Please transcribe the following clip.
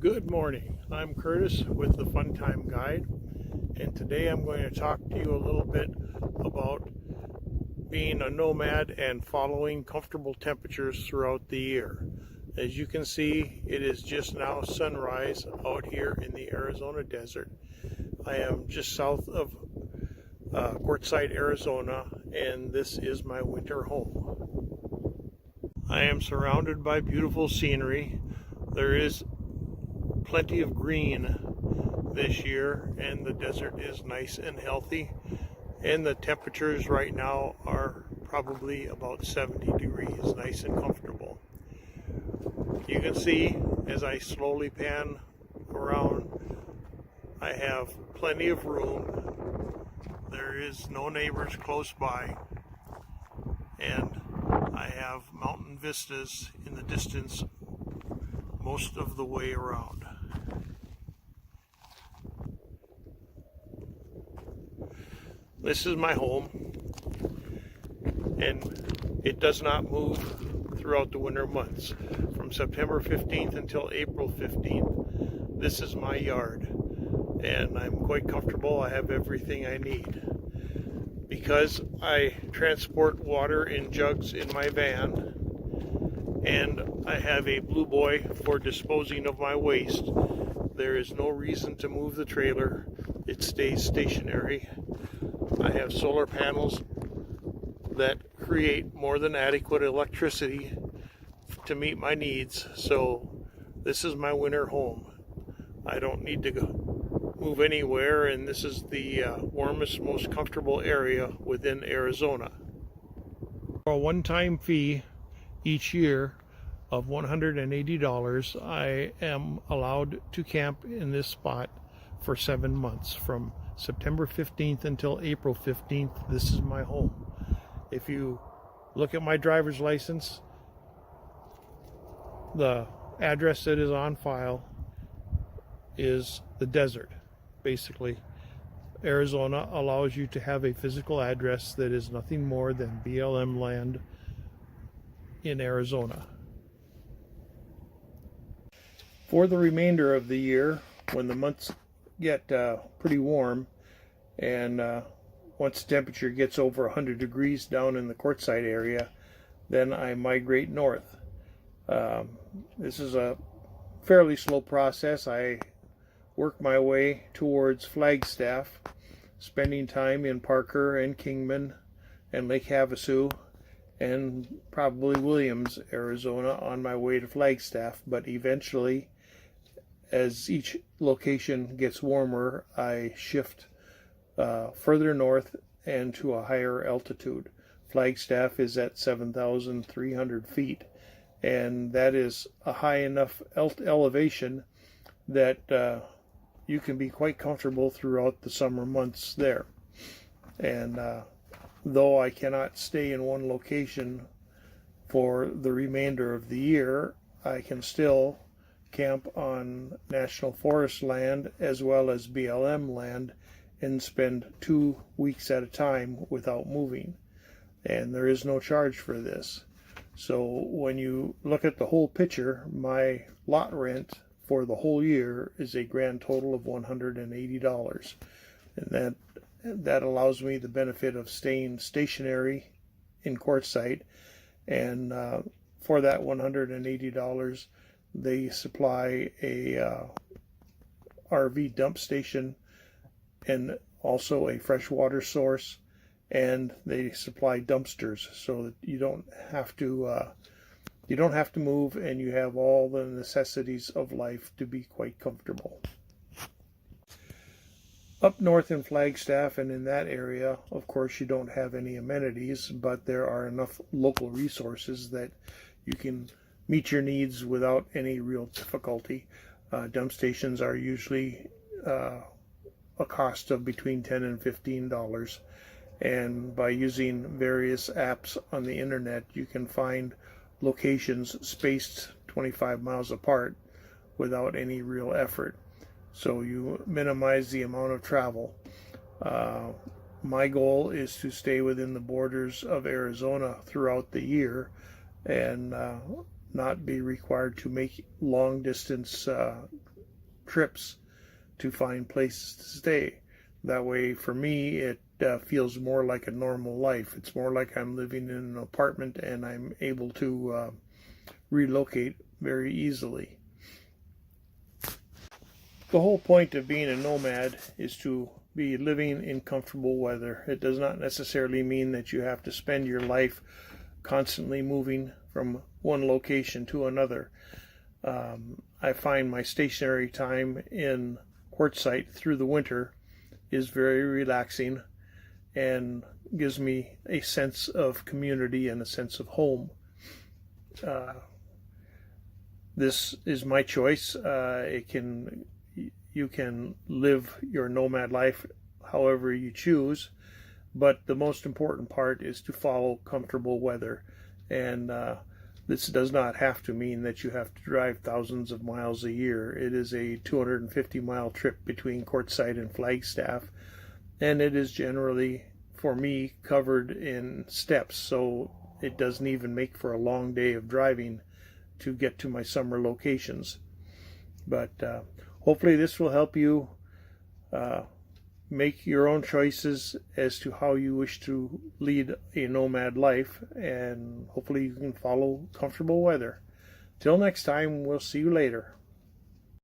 Good morning. I'm Curtis with the Fun Time Guide, and today I'm going to talk to you a little bit about being a nomad and following comfortable temperatures throughout the year. As you can see, it is just now sunrise out here in the Arizona desert. I am just south of Quartzsite, Arizona, and this is my winter home. I am surrounded by beautiful scenery. There is plenty of green this year, and the desert is nice and healthy, and the temperatures right now are probably about 70 degrees, nice and comfortable. You can see as I slowly pan around, I have plenty of room. There is no neighbors close by, and I have mountain vistas in the distance most of the way around. This is my home, and it does not move throughout the winter months. From September 15th until April 15th, this is my yard, and I'm quite comfortable. I have everything I need. Because I transport water in jugs in my van, and I have a blue boy for disposing of my waste, there is no reason to move the trailer. It stays stationary. I have solar panels that create more than adequate electricity to meet my needs, so this is my winter home. I don't need to move anywhere, and this is the warmest, most comfortable area within Arizona. For a one-time fee each year of $180, I am allowed to camp in this spot for 7 months, from September 15th until April 15th. This is my home. If you look at my driver's license, the address that is on file is the desert. Basically, Arizona allows you to have a physical address that is nothing more than BLM land in Arizona. For the remainder of the year, when the months get pretty warm, and once the temperature gets over 100 degrees down in the Quartzsite area, then I migrate north. This is a fairly slow process. I work my way towards Flagstaff, spending time in Parker and Kingman and Lake Havasu and probably Williams, Arizona, on my way to Flagstaff. But eventually, as each location gets warmer, I shift further north and to a higher altitude. Flagstaff is at 7,300 feet, and that is a high enough elevation that you can be quite comfortable throughout the summer months there. And though I cannot stay in one location for the remainder of the year, I can still camp on National Forest land as well as BLM land and spend 2 weeks at a time without moving. And there is no charge for this. So when you look at the whole picture, my lot rent for the whole year is a grand total of $180. And that allows me the benefit of staying stationary in Quartzsite. And for that $180, they supply a RV dump station and also a freshwater source, and they supply dumpsters so that you don't have to move, and you have all the necessities of life to be quite comfortable. Up north in Flagstaff and in that area, of course, you don't have any amenities, but there are enough local resources that you can meet your needs without any real difficulty. Dump stations are usually a cost of between $10 and $15, and by using various apps on the internet, you can find locations spaced 25 miles apart without any real effort. So you minimize the amount of travel. My goal is to stay within the borders of Arizona throughout the year and not be required to make long distance trips to find places to stay. That way, for me, it feels more like a normal life. It's more like I'm living in an apartment and I'm able to relocate very easily. The whole point of being a nomad is to be living in comfortable weather. It does not necessarily mean that you have to spend your life constantly moving from one location to another. I find my stationary time in quartzsite through the winter is very relaxing and gives me a sense of community and a sense of home. This is my choice. You can live your nomad life however you choose, but the most important part is to follow comfortable weather. And this does not have to mean that you have to drive thousands of miles a year. It is a 250-mile trip between Quartzsite and Flagstaff, and it is generally, for me, covered in steps, so it doesn't even make for a long day of driving to get to my summer locations. But hopefully this will help you make your own choices as to how you wish to lead a nomad life, and hopefully you can follow comfortable weather. Till next time, we'll see you later.